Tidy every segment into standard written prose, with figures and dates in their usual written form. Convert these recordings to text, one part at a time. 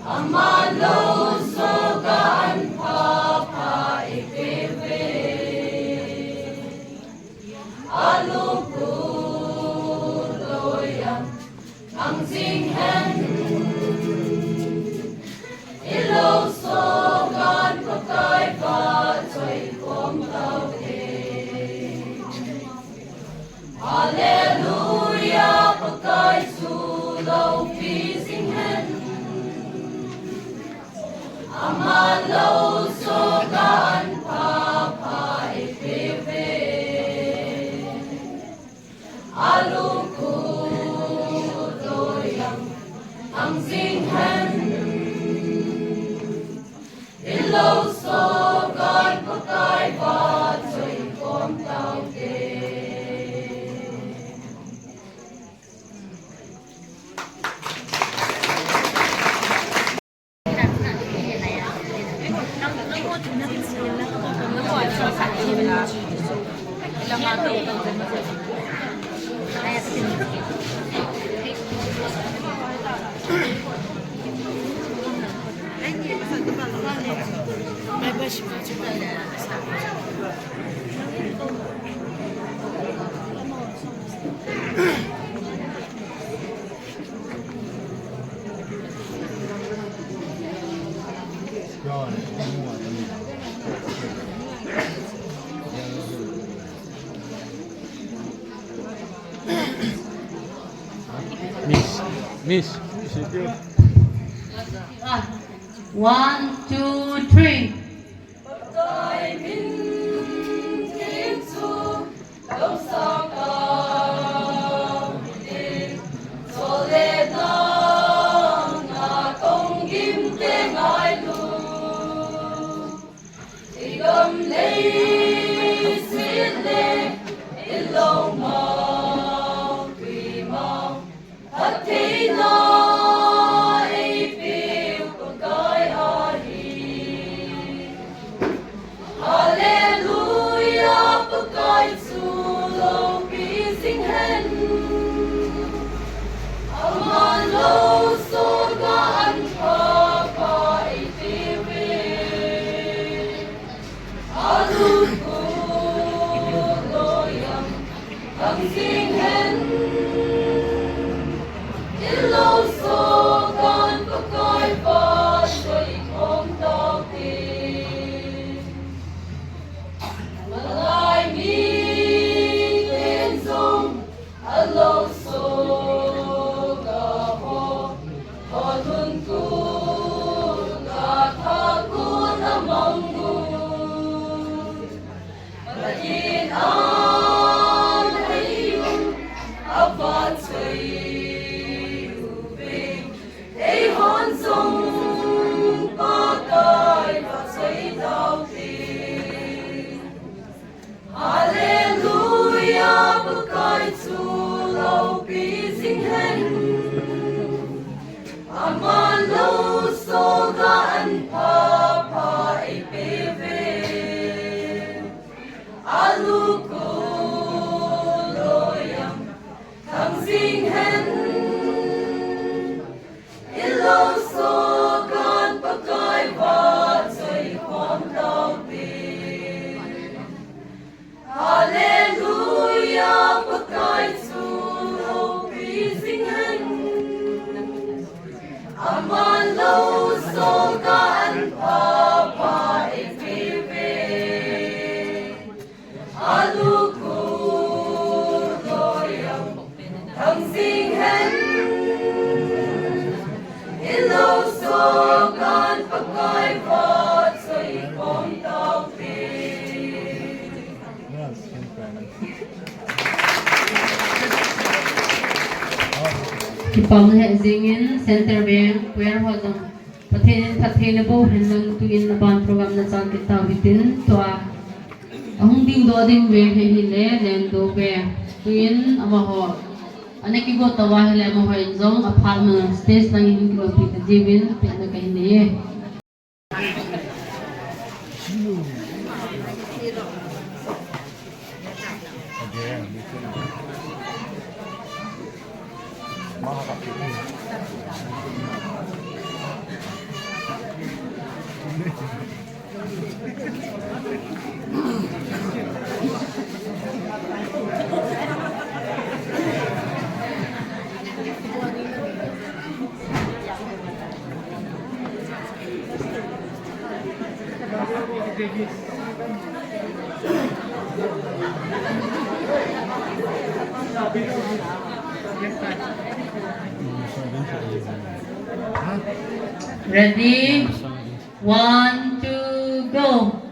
Amalo sogaan papa ipeve alukuloyan ang singhen ilo sogan pakai ba choy kom tau Hallelujah pakai sulau pi singhen Amalo sogaan papa ipeve alukuloyan ang singhen ilo sogan pakai ba choy kom tau Miss. 1, 2, 3. Pagkay mintin su Dong sa kapitin Soledad na kong gimteng ay lu Igam lay sile Ilaw mau primau Hatay na ipil pagkay ahin Hallelujah pagkay sulong pisinghen Amalo sogaan papa itiwin Alukuloyang ang singhen Ilo sogan pagkay ba choy kom tau Malay mi tenzong alo soga ho Odun ku kataku namanggu Malayin ang hayong apat choy hon song pakai pasai tau Hallelujah pakai sulau pisinghen Amalo sogaan papa ipeve alukuloyang kang singhen Ilo sogan pakai ba choy kom tau Hallelujah pakai sulau pisinghen Amalo sogan papa ipeve alukuloyang kang singhen Ilo sogan pakai ba choy kom tau Kipang Zingin Center Bank Warehouse Patenable Handong Tuin Naban Program na Chan Kita Within Toa Ahong Ding Do Ding We Hile Len Do We Tuin Amaho Anekigo Tawa Hile Amaho Inzong Apalma Space Lang Hin Kilo Pita Jibin Pita Kahinde Ready? 1, 2, go!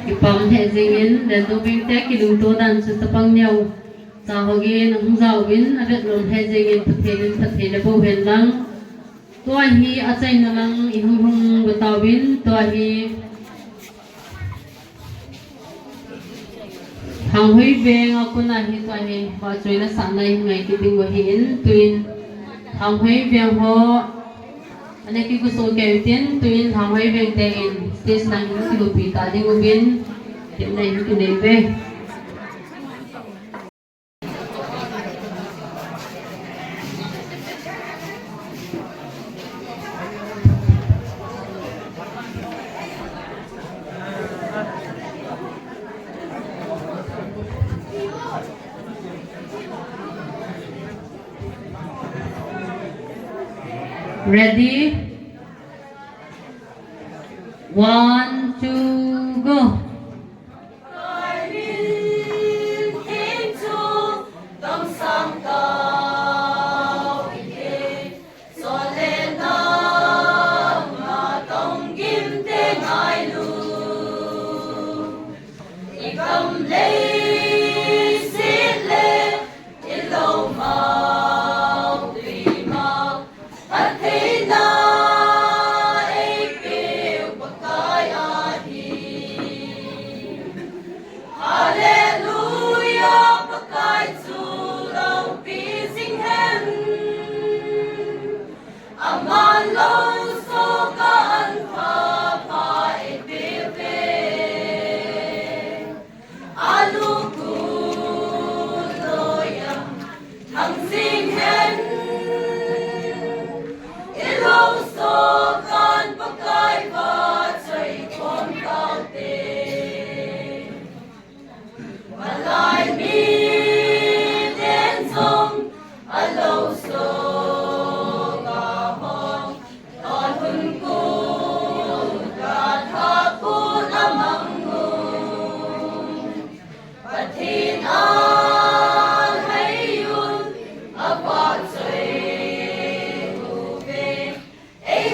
Ipam hezingin dan tubing tek ilung todan setapang nhau sahogin ang zawin adet lon hezingin pathelin bo henlang tuahi acai nalang ihung betawin tuahi hanghui beng aku nahi tuahi bacoi na sanai ngai kiting wahin tuin hanghui beng ho ane ki gusto kaitin tuin hanghui beng tein stage nang ki lupi ta ding ubin tim nai ki nebe Ready? 1, 2, go!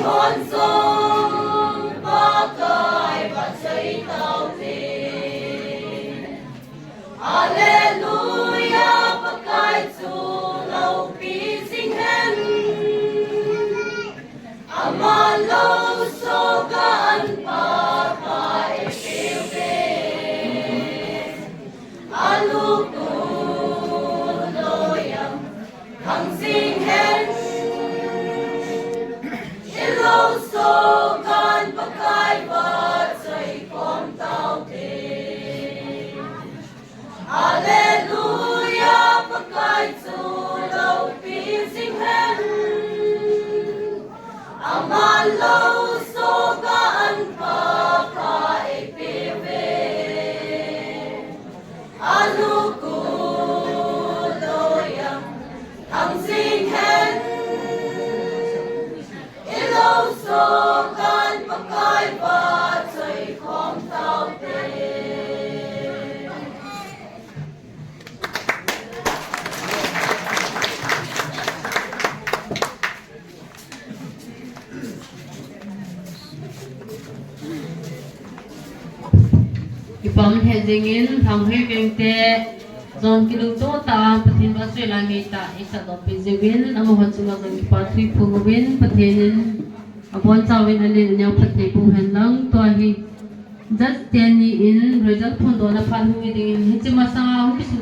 Hon song ba kai ba say Amalo soga anpa ka epewe aluku loyang ang singhen ilo sogan pakai ba choy khom tao te Ipam hedingin thanghe bengte zon kilung to ta pathin ba sui langi ta isa do pizewin amo hachunga zong patri phungwin pathenin apon chawin alin nya pathe pu henlang to hi just teni in result phon do na phan hu dingin hichima sa hu bisu